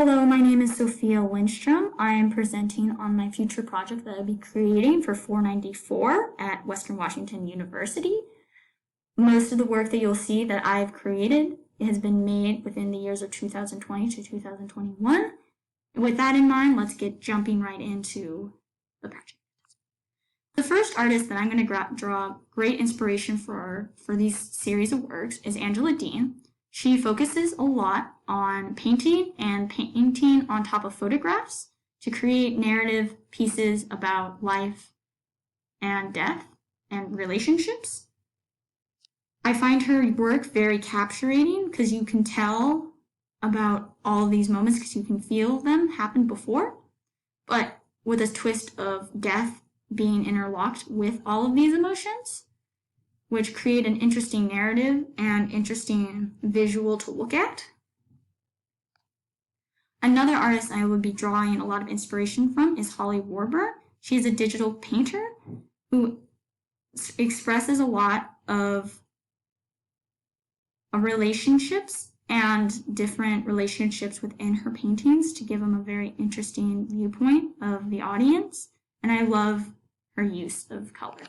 Hello, my name is Sophia Lindstrom. I am presenting on my future project that I'll be creating for 494 at Western Washington University. Most of the work that you'll see that I've created has been made within the years of 2020 to 2021. With that in mind, let's get jumping right into the project. The first artist that I'm going to draw great inspiration for these series of works is Angela Dean. She focuses a lot on painting and painting on top of photographs to create narrative pieces about life and death and relationships. I find her work very captivating because you can tell about all of these moments because you can feel them happen before, but with a twist of death being interlocked with all of these emotions, which create an interesting narrative and interesting visual to look at. Another artist I would be drawing a lot of inspiration from is Holly Warburg. She is a digital painter who expresses a lot of relationships and different relationships within her paintings to give them a very interesting viewpoint of the audience. And I love her use of color.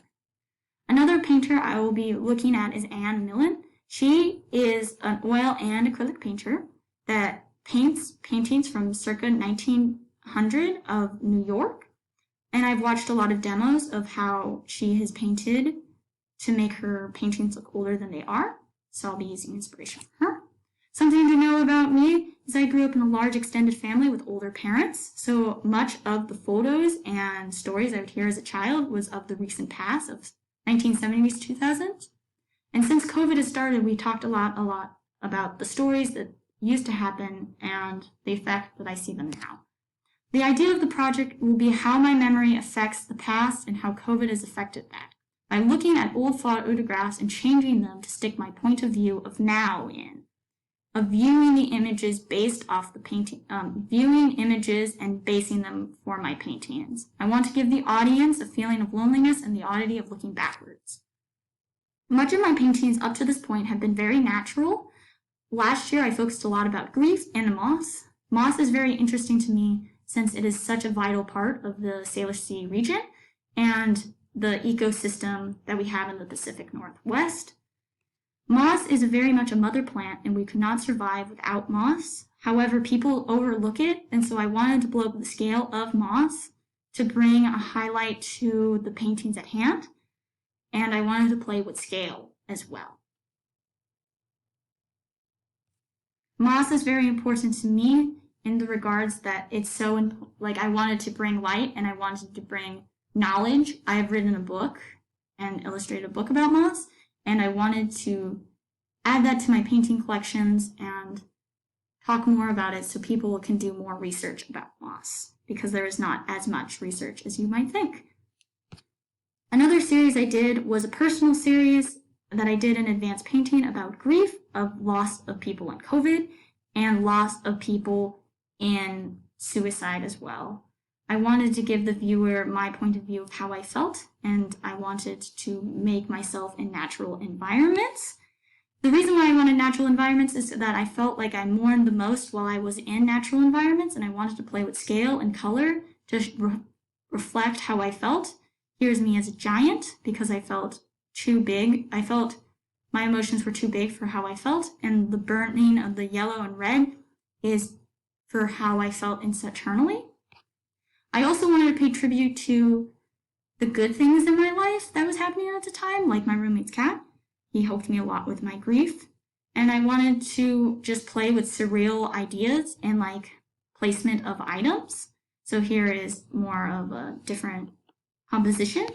Another painter I will be looking at is Anne Millen. She is an oil and acrylic painter that paints paintings from circa 1900 of New York. And I've watched a lot of demos of how she has painted to make her paintings look older than they are. So I'll be using inspiration from her. Something to know about me is I grew up in a large extended family with older parents. So much of the photos and stories I would hear as a child was of the recent past of 1970s, 2000s. And since COVID has started, we talked a lot about the stories that used to happen and the effect that I see them now. The idea of the project will be how my memory affects the past and how COVID has affected that. By looking at old photographs and changing them to stick my point of view of now in, of viewing the images based off the painting, viewing images and basing them for my paintings. I want to give the audience a feeling of loneliness and the oddity of looking backwards. Much of my paintings up to this point have been very natural. Last year I focused a lot about grief and moss. Moss is very interesting to me since it is such a vital part of the Salish Sea region and the ecosystem that we have in the Pacific Northwest. Moss is very much a mother plant and we could not survive without moss. However, people overlook it, and so I wanted to blow up the scale of moss to bring a highlight to the paintings at hand, and I wanted to play with scale as well. Moss is very important to me in the regards that it's so, I wanted to bring light and I wanted to bring knowledge. I have written a book and illustrated a book about moss, and I wanted to add that to my painting collections and talk more about it so people can do more research about moss, because there is not as much research as you might think. Another series I did was a personal series that I did in advanced painting about grief, of loss of people in COVID, and loss of people in suicide as well. I wanted to give the viewer my point of view of how I felt, and I wanted to make myself in natural environments. The reason why I wanted natural environments is that I felt like I mourned the most while I was in natural environments, and I wanted to play with scale and color to reflect how I felt. Here's me as a giant because I felt too big. I felt my emotions were too big for how I felt, and the burning of the yellow and red is for how I felt internally. I also wanted to pay tribute to the good things in my life that was happening at the time, like my roommate's cat. He helped me a lot with my grief. And I wanted to just play with surreal ideas and placement of items. So here is more of a different composition.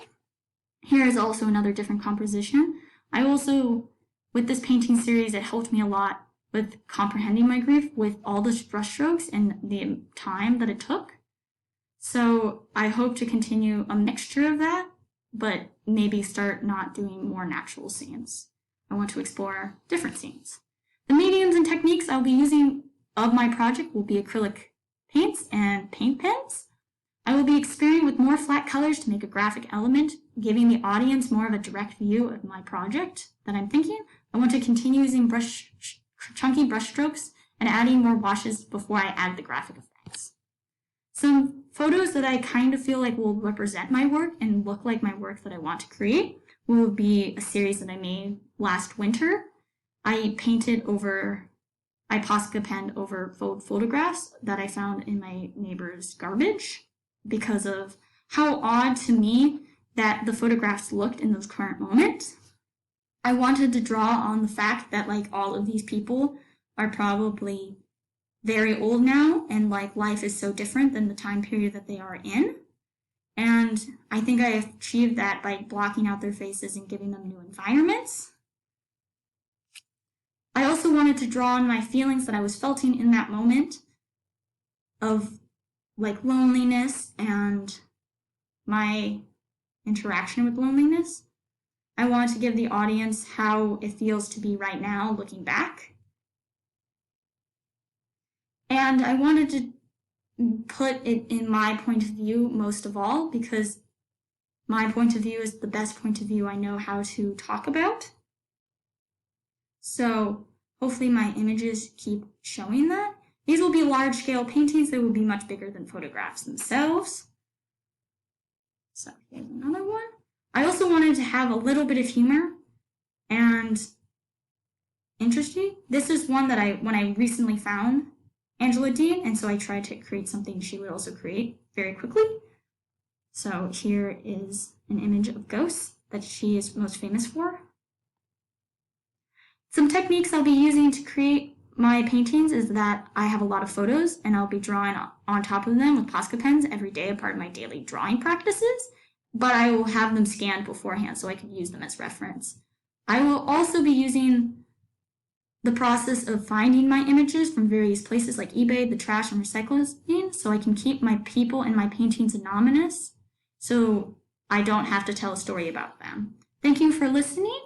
Here is also another different composition. I also, with this painting series, it helped me a lot with comprehending my grief with all the brushstrokes and the time that it took. So I hope to continue a mixture of that, but maybe start not doing more natural scenes. I want to explore different scenes. The mediums and techniques I'll be using of my project will be acrylic paints and paint pens. I will be experimenting with more flat colors to make a graphic element, giving the audience more of a direct view of my project that I'm thinking. I want to continue using chunky brush strokes and adding more washes before I add the graphic effects. Some photos that I kind of feel like will represent my work and look like my work that I want to create will be a series that I made last winter. I Posca penned over photographs that I found in my neighbor's garbage because of how odd to me that the photographs looked in those current moments. I wanted to draw on the fact that like all of these people are probably very old now, and like life is so different than the time period that they are in. And I think I achieved that by blocking out their faces and giving them new environments. I also wanted to draw on my feelings that I was feeling in that moment of like loneliness and my interaction with loneliness. I wanted to give the audience how it feels to be right now looking back. And I wanted to put it in my point of view most of all, because my point of view is the best point of view I know how to talk about. So hopefully my images keep showing that. These will be large-scale paintings. They will be much bigger than photographs themselves. So here's another one. I also wanted to have a little bit of humor and interesting. This is one that when I recently found Angela Dean, and so I tried to create something she would also create very quickly. So here is an image of ghosts that she is most famous for. Some techniques I'll be using to create my paintings is that I have a lot of photos and I'll be drawing on top of them with Posca pens every day, a part of my daily drawing practices, but I will have them scanned beforehand so I can use them as reference. I will also be using the process of finding my images from various places like eBay, the trash, and recycling, so I can keep my people and my paintings anonymous so I don't have to tell a story about them. Thank you for listening.